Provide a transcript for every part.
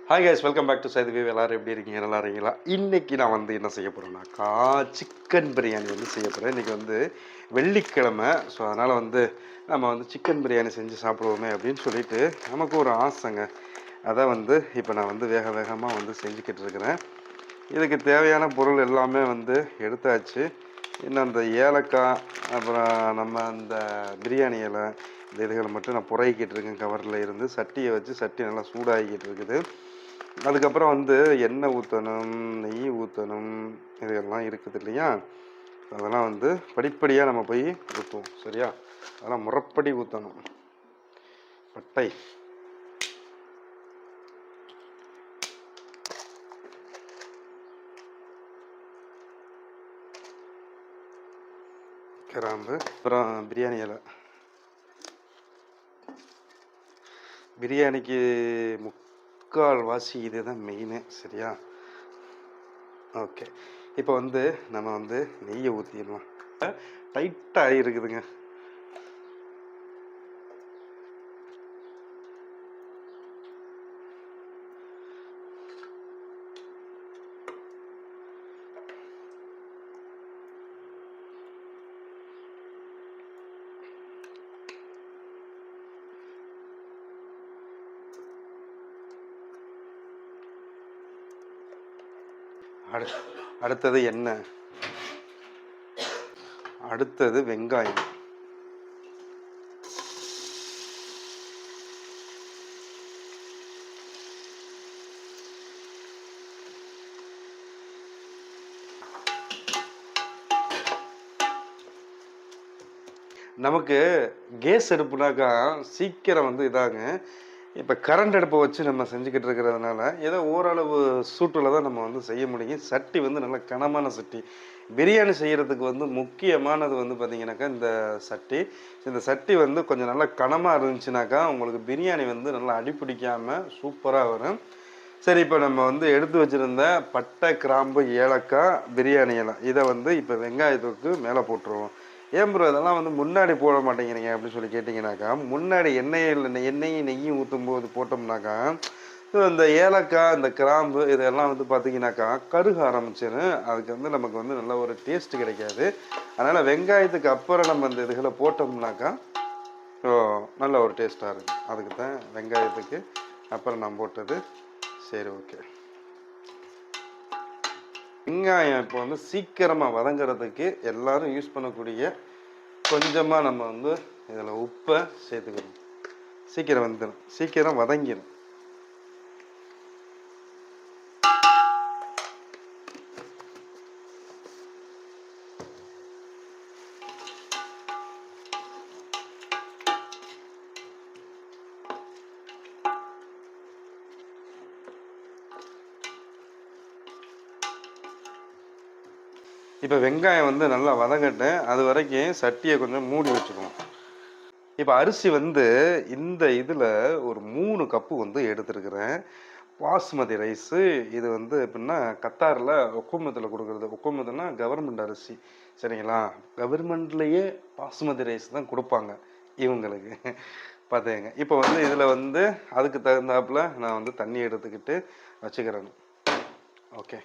Hi guys, welcome back to சைதுவேவ். எல்லாரும் எப்படி இருக்கீங்க? நல்லா இருக்கீங்களா? இன்றைக்கி நான் வந்து என்ன செய்ய போகிறேன்னாக்கா சிக்கன் பிரியாணி வந்து செய்ய போகிறேன். இன்றைக்கி வந்து வெள்ளிக்கிழமை. ஸோ அதனால் வந்து நம்ம வந்து சிக்கன் பிரியாணி செஞ்சு சாப்பிடுவோமே அப்படின்னு சொல்லிட்டு நமக்கு ஒரு ஆசைங்க. அதை வந்து இப்போ நான் வந்து வேகமாக வந்து செஞ்சுக்கிட்டு இருக்கிறேன். இதுக்கு தேவையான பொருள் எல்லாமே வந்து எடுத்தாச்சு. இன்னும் அந்த ஏலக்காய், அப்புறம் நம்ம அந்த பிரியாணி இலை, இந்த இதுகளை மட்டும் நான் புறக்கிட்டு இருக்கேன். கவரில் இருந்து சட்டியை வச்சு சட்டி நல்லா சூடாகிக்கிட்டு இருக்குது. அதுக்கப்புறம் வந்து எண்ணெய் ஊற்றணும், நெய் ஊற்றணும், இதெல்லாம் இருக்குது இல்லையா? அதெல்லாம் வந்து படிப்படியாக நம்ம போய் ஊற்றுவோம். சரியா? அதெல்லாம் முறைப்படி ஊற்றணும். பட்டை, கிராம்பு, அப்புறம் பிரியாணி இலை. பிரியாணிக்கு முக்கால் வாசி இது தான் மெயினு. சரியா? ஓகே. இப்போ வந்து நம்ம வந்து நெய்யை ஊற்றிடலாம். டைட்டாக இருக்குதுங்க. அடுத்தது எண்ணெய், அடுத்தது வெங்காயம், நமக்கு கேஸ் அடுப்புனாக்கா சீக்கிரம் வந்து இதாங்க. இப்போ கரண்ட் அடுப்பை வச்சு நம்ம செஞ்சுக்கிட்டு இருக்கிறதுனால ஏதோ ஓரளவு சூட்டில் தான் நம்ம வந்து செய்ய முடியும். சட்டி வந்து நல்ல கனமான சட்டி. பிரியாணி செய்கிறதுக்கு வந்து முக்கியமானது வந்து பார்த்திங்கனாக்கா இந்த சட்டி. இந்த சட்டி வந்து கொஞ்சம் நல்லா கனமாக இருந்துச்சுனாக்கா உங்களுக்கு பிரியாணி வந்து நல்லா அடிப்பிடிக்காமல் சூப்பராக வரும். சரி, இப்போ நம்ம வந்து எடுத்து வச்சுருந்த பட்டை, கிராம்பு, ஏலக்காய், பிரியாணி இலை, இதை வந்து இப்போ வெங்காயத்துக்கு மேலே போட்டுருவோம். ஏன் ப்ரோ இதெல்லாம் வந்து முன்னாடி போட மாட்டேங்கிறீங்க அப்படின்னு சொல்லி கேட்டிங்கனாக்கா, முன்னாடி எண்ணெயும் நெய்யும் ஊற்றும் போது போட்டோம்னாக்கா இந்த ஏலக்காய், இந்த கிராம்பு இதெல்லாம் வந்து பார்த்திங்கனாக்கா கருக ஆரம்பிச்சிடும். அதுக்கு வந்து நமக்கு வந்து நல்ல ஒரு டேஸ்ட்டு கிடைக்காது. அதனால் வெங்காயத்துக்கு அப்புறம் நம்ம இந்த இதுகளை போட்டோம்னாக்கா நல்ல ஒரு டேஸ்ட்டாக இருக்கும். அதுக்கு தான் வெங்காயத்துக்கு அப்புறம் நான் போட்டது. சரி, ஓகே. வெங்காயம் இப்போ வந்து சீக்கிரமாக வதங்கிறதுக்கு எல்லோரும் யூஸ் பண்ணக்கூடிய கொஞ்சமாக நம்ம வந்து இதில் உப்பை சேர்த்துக்கணும். சீக்கிரம் வந்துடும், சீக்கிரம் வதங்கிடும். இப்போ வெங்காயம் வந்து நல்லா வதங்கட்டேன். அது வரைக்கும் சட்டியை கொஞ்சம் மூடி வச்சுக்கணும். இப்போ அரிசி வந்து இந்த இதில் ஒரு 3 கப்பு வந்து எடுத்துருக்குறேன். பாஸ்மதி ரைஸு. இது வந்து எப்படின்னா கத்தாரில் ஒக்குமத்தில் கொடுக்குறது. ஒக்குமத்துனா கவர்மெண்ட் அரிசி. சரிங்களா? கவர்மெண்ட்லேயே பாஸ்மதி ரைஸ் தான் கொடுப்பாங்க இவங்களுக்கு. பார்த்துங்க. இப்போ வந்து இதில் வந்து அதுக்கு தகுந்தாப்பில் நான் வந்து தண்ணி எடுத்துக்கிட்டு வச்சுக்கிறேன். ஓகே.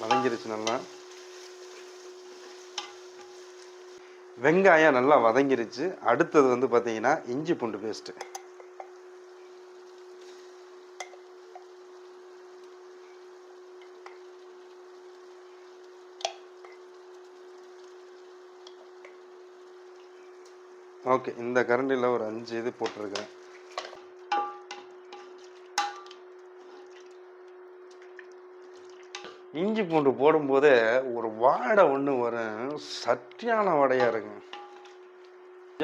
வதங்கிருச்சு நல்லா. வெங்காயம் நல்லா வதங்கிருச்சு. அடுத்தது வந்து பார்த்தீங்கன்னா இஞ்சி பூண்டு பேஸ்ட்டு. ஓகே, இந்த கரண்டியில் ஒரு 5 இது போட்டிருக்கேன். இஞ்சி பூண்டு போடும்போதே ஒரு வாடை ஒன்று வரும். சட்டியான வாடையாக இருக்குங்க.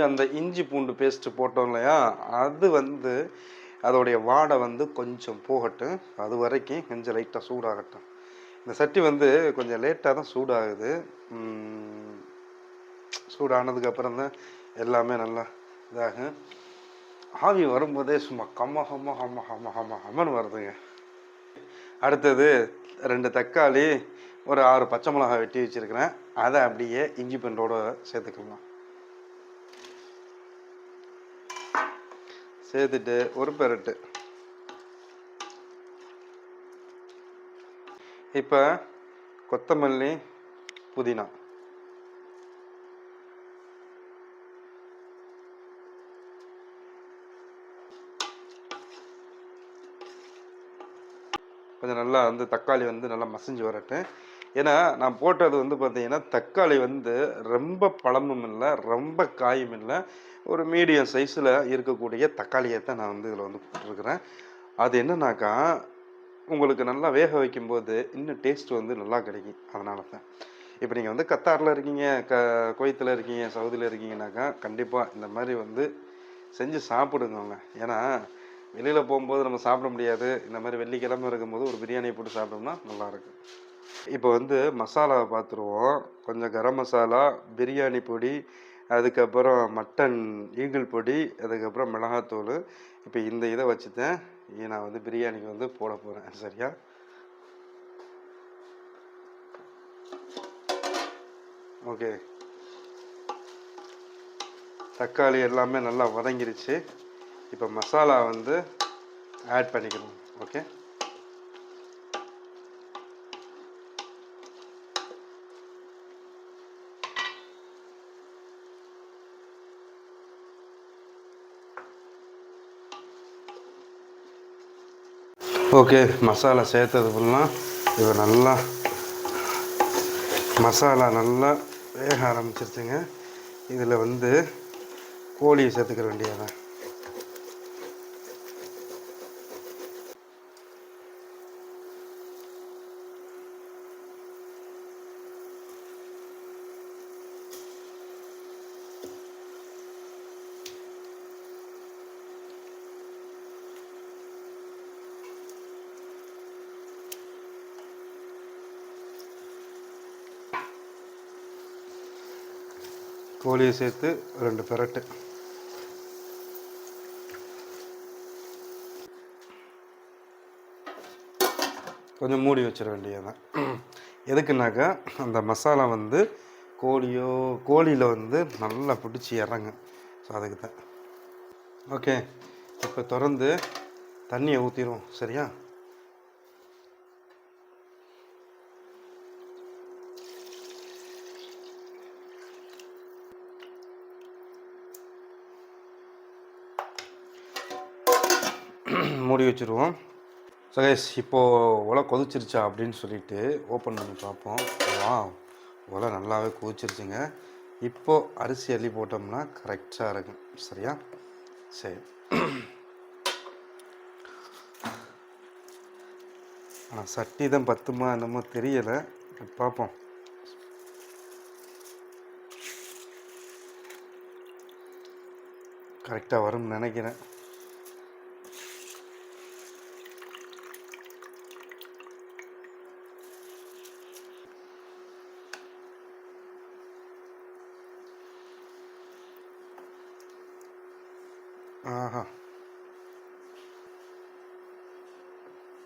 அந்த இஞ்சி பூண்டு பேஸ்ட்டு போட்டோம் இல்லையா, அது வந்து அதோடைய வாடை வந்து கொஞ்சம் போகட்டும். அது வரைக்கும் கொஞ்சம் லைட்டாக சூடாகட்டும். இந்த சட்டி வந்து கொஞ்சம் லேட்டாக தான் சூடாகுது. சூடானதுக்கப்புறம் தான் எல்லாமே நல்லா இதாகும். ஆவி வரும்போதே சும்மா கம்மன்னு வருதுங்க. அடுத்தது 2 தக்காளி, ஒரு 6 பச்சை மிளகாய் வெட்டி வச்சுருக்கிறேன். அதை அப்படியே இஞ்சி பூண்டோடு சேர்த்துக்கலாம். சேர்த்துட்டு ஒரு பெரட்டு. இப்போ கொத்தமல்லி, புதினா, கொஞ்சம் நல்லா வந்து தக்காளி வந்து நல்லா மசிஞ்சு வரட்டும். ஏன்னா நான் போட்டது வந்து பார்த்தீங்கன்னா தக்காளி வந்து ரொம்ப பழமும் இல்லை, ரொம்ப காயும் இல்லை, ஒரு மீடியம் சைஸில் இருக்கக்கூடிய தக்காளியை தான் நான் வந்து இதில் வந்து போட்டிருக்கிறேன். அது என்னன்னாக்கா உங்களுக்கு நல்லா வேக வைக்கும்போது இன்னும் டேஸ்ட் வந்து நல்லா கிடைக்கும். அதனால தான் இப்போ நீங்கள் வந்து கத்தாரில் இருக்கீங்க, குவைத்தில் இருக்கீங்க, சவுதியில் இருக்கீங்கன்னாக்கா கண்டிப்பாக இந்த மாதிரி வந்து செஞ்சு சாப்பிடுங்க. ஏன்னா வெளியில் போகும்போது நம்ம சாப்பிட முடியாது. இந்த மாதிரி வெள்ளிக்கிழமை இருக்கும்போது ஒரு பிரியாணி போட்டு சாப்பிட்டோம்னா நல்லாயிருக்கும். இப்போ வந்து மசாலாவை பார்த்துருவோம். கொஞ்சம் கரம் மசாலா, பிரியாணி பொடி, அதுக்கப்புறம் மட்டன் ஈகிள் பொடி, அதுக்கப்புறம் மிளகாத்தூள். இப்போ இந்த இதை வச்சு தான் நான் வந்து பிரியாணிக்கு வந்து போட போகிறேன். சரியா? ஓகே. தக்காளி எல்லாமே நல்லா வதங்கிருச்சு. இப்போ மசாலா வந்து ஆட் பண்ணிக்கணும். ஓகே. ஓகே, மசாலா சேர்த்தது ஃபுல்லாக இப்போ நல்லா மசாலா நல்லா வேக ஆரம்பிச்சிருச்சுங்க. இதில் வந்து கோழியை சேர்த்துக்க வேண்டியதான். கோழியை சேர்த்து 2 பெரட்டு. கொஞ்சம் மூடி வச்சிட வேண்டியதுதான். எதுக்குன்னாக்கா அந்த மசாலா வந்து கோழியில் வந்து நல்லா பிடிச்சி இறங்கும். ஸோ அதுக்கு தான். ஓகே, இப்போ திறந்து தண்ணியை ஊற்றிடுவோம். சரியா? மூடி வச்சுருவோம். ஸோ கைஸ், இப்போது ஒலை கொதிச்சிருச்சா அப்படின்னு சொல்லிட்டு ஓப்பன் பண்ணி பார்ப்போம். ஒலை நல்லாவே கொதிச்சிருச்சுங்க. இப்போது அரிசி அள்ளி போட்டோம்னா கரெக்டாக இருக்கும். சரியா? சரி. ஆனால் சட்டி தான் பத்துமா என்னமோ தெரியலை. பார்ப்போம். கரெக்டாக வரும்னு நினைக்கிறேன். ஆஹா,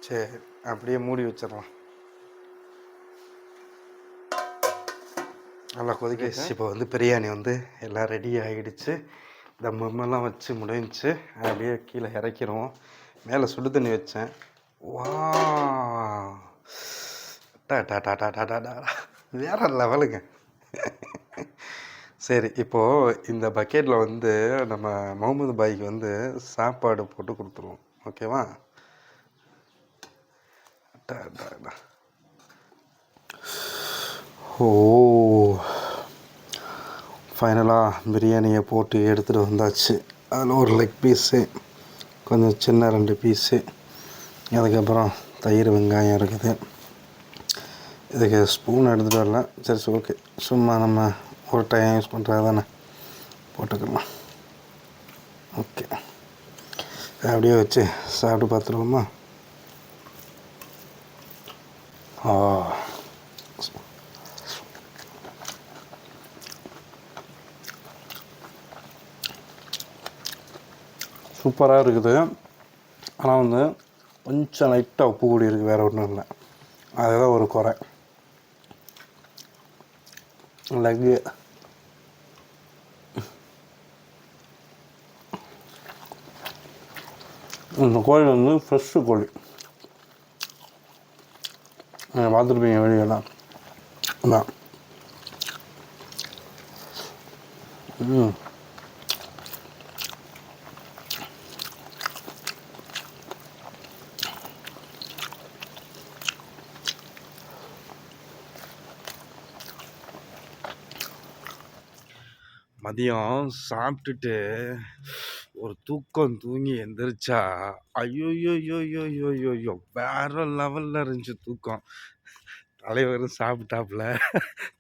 சரி, அப்படியே மூடி வச்சிடலாம். நல்லா கொதிக்க. இப்போ வந்து பிரியாணி வந்து எல்லாம் ரெடி ஆகிடுச்சு. தம்மெல்லாம் வச்சு முடிஞ்சிச்சு. அப்படியே கீழே இறக்கிடுவோம். மேலே சுடு தண்ணி வச்சேன். வா, வேற லெவலுங்க. சரி, இப்போது இந்த பக்கெட்டில் வந்து நம்ம முகமது பாய்க்கு வந்து சாப்பாடு போட்டு கொடுத்துருவோம். ஓகேவா? ஓ, ஃபைனலாக பிரியாணியை போட்டு எடுத்துகிட்டு வந்தாச்சு. அதில் ஒரு லெக் பீஸு, கொஞ்சம் சின்ன 2 பீஸு, அதுக்கப்புறம் தயிர், வெங்காயம் இருக்குது. இதுக்கு ஸ்பூன் எடுத்துகிட்டு வரல. சரி, ஓகே, சும்மா நம்ம ஒரு டைம் யூஸ் பண்ணுறது தானே, போட்டுக்கலாம். ஓகே, அப்படியே வச்சு சாப்பிட்டு பார்த்துருவோமா? சூப்பராக இருக்குது. ஆனால் வந்து கொஞ்சம் லைட்டாக உப்பு கூடி இருக்குது, வேறு ஒன்றும் இல்லை. அதுதான் ஒரு குறை. லெக்கு இந்த கோழி வந்து ஃப்ரெஷ்ஷு கோழி பார்த்துருப்பீங்க வெளியெல்லாம் அதான். மதியம் சாப்பிட்டுட்டு ஒரு தூக்கம் தூங்கி எந்திரிச்சா ஐயோயோயோயோயோயோ வேற லெவலில் இருந்துச்சு தூக்கம். தலைவரும் சாப்பிட்டாப்புல,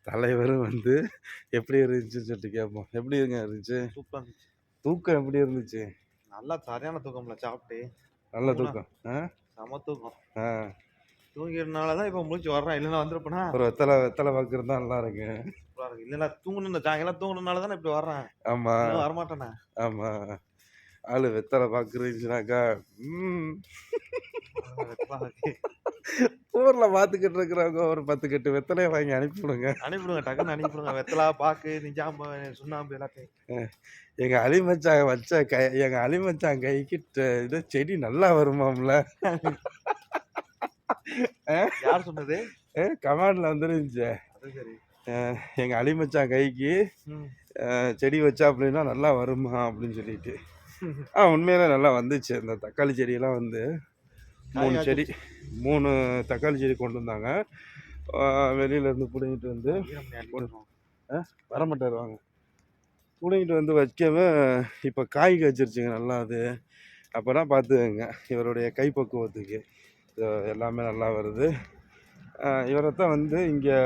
தலைவரும் வந்து எப்படி இருந்துச்சுன்னு சொல்லிட்டு கேட்போம். எப்படிங்க இருந்துச்சு? சூப்பராக இருந்துச்சு. தூக்கம் எப்படி இருந்துச்சு? நல்லா சரியான தூக்கம்ல சாப்பிட்டு. நல்ல தூக்கம். செம தூக்கம். தூங்கிறதுனால தான் இப்போ முடிச்சு வர்றேன். இல்லைன்னா வந்துருப்பேனா ஒரு வெத்தலை பார்க்குறது தான் நல்லா இருக்கு. சூப்பராக இருக்கு. இல்லைன்னா தூங்கணும் சாயங்காலம் தூங்கணுனால தானே இப்படி வர்றேன். ஆமாம் வரமாட்டேனே. ஆமாம். ஆளு வெத்தலை பார்க்குறீங்கனாக்கா ஊரில் பார்த்துக்கிட்டு இருக்கிறவங்க ஒரு 10 கட்டு வெத்தலையை வாங்கி அனுப்பிவிடுங்க. டக்குன்னு அனுப்பிவிடுங்க. வெத்தலா பாக்கு நிஜாம்பு சுண்ணாம்பு எல்லாத்தையும். எங்கள் அலிமச்சான் கைக்கு இது செடி நல்லா வருமாம்ல. யார் சொன்னது? கமாண்டில் வந்துருந்துச்சு. எங்கள் அலிமச்சான் கைக்கு செடி வச்சா அப்படின்னா நல்லா வருமா அப்படின்னு சொல்லிட்டு. உண்மையிலே நல்லா வந்துச்சு. இந்த தக்காளி செடியெல்லாம் வந்து 3 தக்காளி செடி கொண்டு வந்தாங்க. வெளியிலேருந்து பிடிங்கிட்டு வந்து வரமாட்டார் வாங்க பிடிங்கிட்டு வந்து வைக்கவே இப்போ காய் காய்ச்சிருச்சுங்க நல்லா. அது அப்போ தான் பார்த்துக்கங்க இவருடைய கைப்பக்குவத்துக்கு எல்லாமே நல்லா வருது. இவரைத்தான் வந்து இங்கே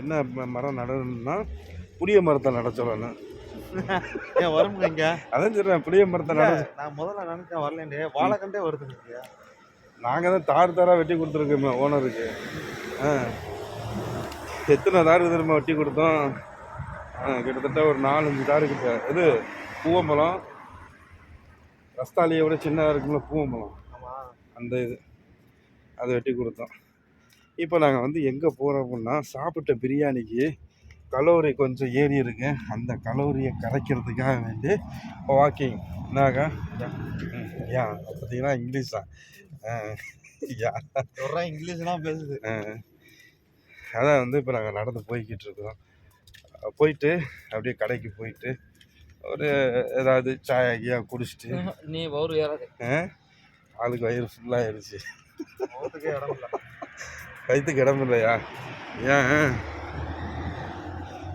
என்ன மரம் நடணும்னா புளிய மரத்தை நட சொல்லணும். வருங்க இங்க அதான் சொல்கிறேன், புளிய மரத்தை நட. நான் முதல்ல நினைச்சேன் வரலேன்டே, வாழைக்கண்டே வருது. நாங்கள் தான் தாராக வெட்டி கொடுத்துருக்கோமே ஓனருக்கு. எத்தனை தாருக்கு திரும்ப வெட்டி கொடுத்தோம்? கிட்டத்தட்ட ஒரு 4-5 தாருக்கிட்ட. இது பூவம்பழம், ரஸ்தாலியை விட சின்னதாக இருக்குல்ல பூவம்பழம், அந்த இது அதை வெட்டி கொடுத்தோம். இப்போ நாங்கள் வந்து எங்கே போகிறோம் அப்படின்னா, சாப்பிட்ட பிரியாணிக்கு கலோரி கொஞ்சம் ஏறி இருக்கு. அந்த கலோரியை கரைக்கிறதுக்காக வேண்டி வாக்கிங். என்னாக்கா ஏன் பார்த்தீங்கன்னா இங்கிலீஷ் தான். இங்கிலீஷ்லாம் பேசுது. அதான் வந்து இப்போ நாங்கள் நடந்து போய்கிட்டு இருக்கிறோம். போயிட்டு அப்படியே கடைக்கு போயிட்டு ஒரு ஏதாவது சாயா குடிச்சிட்டு நீ வயிறு ஏறாது. ஆளுக்கு வயிறு ஃபுல்லாகிடுச்சு. வயிற்றுக்கு இடம் இல்லையா? ஏன்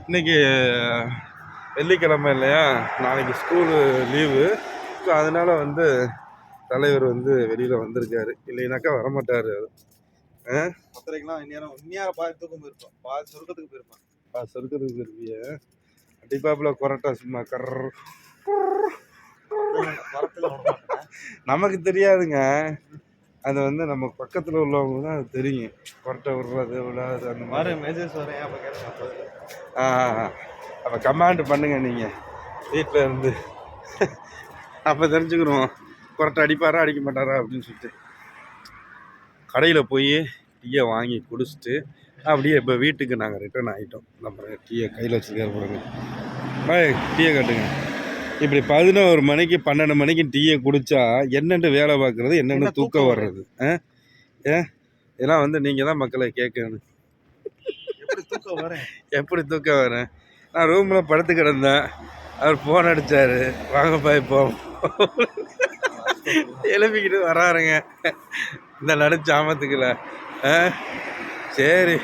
இன்னைக்கு வெள்ளிக்கிழமை இல்லையா? நாளைக்கு ஸ்கூலு லீவு. ஸோ அதனால் வந்து தலைவர் வந்து வெளியில் வந்திருக்காரு. இல்லைனாக்கா வரமாட்டார். பத்திரிக்கலாம் இந்நேரம் பாதி தூக்கம் போயிருப்போம். பாதி சொர்க்கத்துக்கு போயிருப்பான். சொர்க்கத்துக்கு போயிருப்பிய கண்டிப்பாப்புல கொரட்டா சும்மா நமக்கு தெரியாதுங்க. அது வந்து நம்ம பக்கத்தில் உள்ளவங்க தான் அது தெரியும். கொரட்டை விடுறது விடாது அந்த மாதிரி மெசேஜ் வரேன். அப்போ கமாண்ட் பண்ணுங்க நீங்கள் வீட்டில் இருந்து. அப்போ தெரிஞ்சுக்கிறோம் கொரட்டை அடிப்பாரா அடிக்க மாட்டாரா அப்படின்னு சொல்லிட்டு. கடையில் போய் டீயை வாங்கி குடிச்சிட்டு அப்படியே இப்போ வீட்டுக்கு நாங்கள் ரிட்டர்ன் ஆகிட்டோம். நம்ம டீயை கையில் வச்சுருக்காரு போடுங்க. டீயை காட்டுங்க. இப்படி 11 மணிக்கு 12 மணிக்கு டீயை குடித்தா என்னென்னு வேலை பார்க்குறது, என்னென்னு தூக்கம் வர்றது? இதெல்லாம் வந்து நீங்கள் தான் மக்களை கேட்கணும். எப்படி தூக்கம் வரேன்? நான் ரூமில் படுத்து கிடந்தேன். அவர் ஃபோன் அடித்தார், வாங்கப்பா இப்போ எழுப்பிக்கிட்டு வராருங்க இந்த நடுச்சாமத்துக்குள்ள. சரி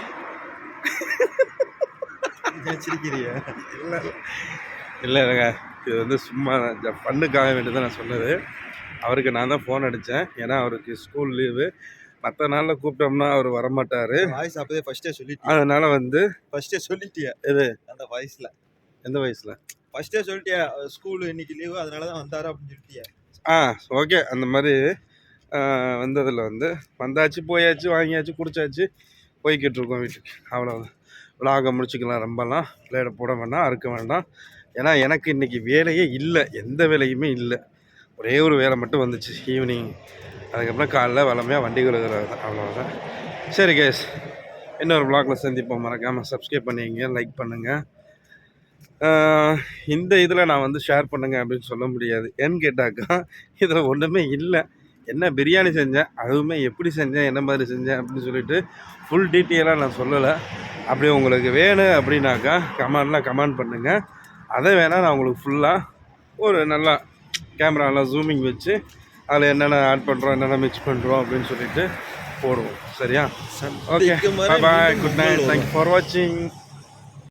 இல்லைங்க, இது வந்து சும்மா பண்ணுக்காக வேண்டி தான் நான் சொன்னது. அவருக்கு நான் தான் ஃபோன் அடித்தேன். ஏன்னா அவருக்கு ஸ்கூல் லீவு. மற்ற நாளில் கூப்பிட்டோம்னா அவர் வரமாட்டார். வாய்ஸ் அப்போதே ஃபஸ்ட்டே சொல்லிட்டு, அதனால் வந்து ஃபஸ்ட்டே சொல்லிட்டியா? இது அந்த வயசில் எந்த வயசில் ஃபஸ்ட்டே சொல்லிட்டியா? ஸ்கூலு இன்னைக்கு லீவு அதனால தான் வந்தார் அப்படின்னு சொல்லிட்டியா? ஓகே. அந்த மாதிரி வந்ததில் வந்து வந்தாச்சு, போயாச்சு, வாங்கியாச்சு, குடிச்சாச்சு, போய்கிட்டு இருக்கோம் வீட்டுக்கு. அவ்வளோதான். விலாக முடிச்சுக்கலாம். ரொம்பலாம் பிளேடை போட வேண்டாம், அறுக்க வேண்டாம். ஏன்னா எனக்கு இன்றைக்கி வேலையே இல்லை, எந்த வேலையுமே இல்லை. ஒரே ஒரு வேலை மட்டும் வந்துச்சு ஈவினிங். அதுக்கப்புறம் காலைல வளமையாக வண்டி கழுகுறது, அவ்வளோதான். சரி கேஸ், இன்னொரு விலாகில் சந்திப்போம். மறக்காமல் சப்ஸ்கிரைப் பண்ணிங்க, லைக் பண்ணுங்கள். இந்த இதில் நான் வந்து ஷேர் பண்ணுங்க அப்படின்னு சொல்ல முடியாது. ஏன்னு கேட்டாக்கா இதில் ஒன்றுமே இல்லை. என்ன பிரியாணி செஞ்சேன், அதுவுமே எப்படி செஞ்சேன், என்ன மாதிரி செஞ்சேன் அப்படின்னு சொல்லிட்டு ஃபுல் டீட்டெயிலாக நான் சொல்லலை. அப்படி உங்களுக்கு வேணும் அப்படின்னாக்கா கமெண்ட் பண்ணுங்கள். அதை வேணால் நான் உங்களுக்கு ஃபுல்லாக ஒரு நல்லா கேமராலாம் ஜூமிங் வச்சு அதில் என்னென்ன ஆட் பண்ணுறோம், என்னென்ன மிக்ஸ் பண்ணுறோம் அப்படின்னு சொல்லிட்டு போடுவோம். சரியா? Okay, bye, good night, thank you for வாட்சிங்.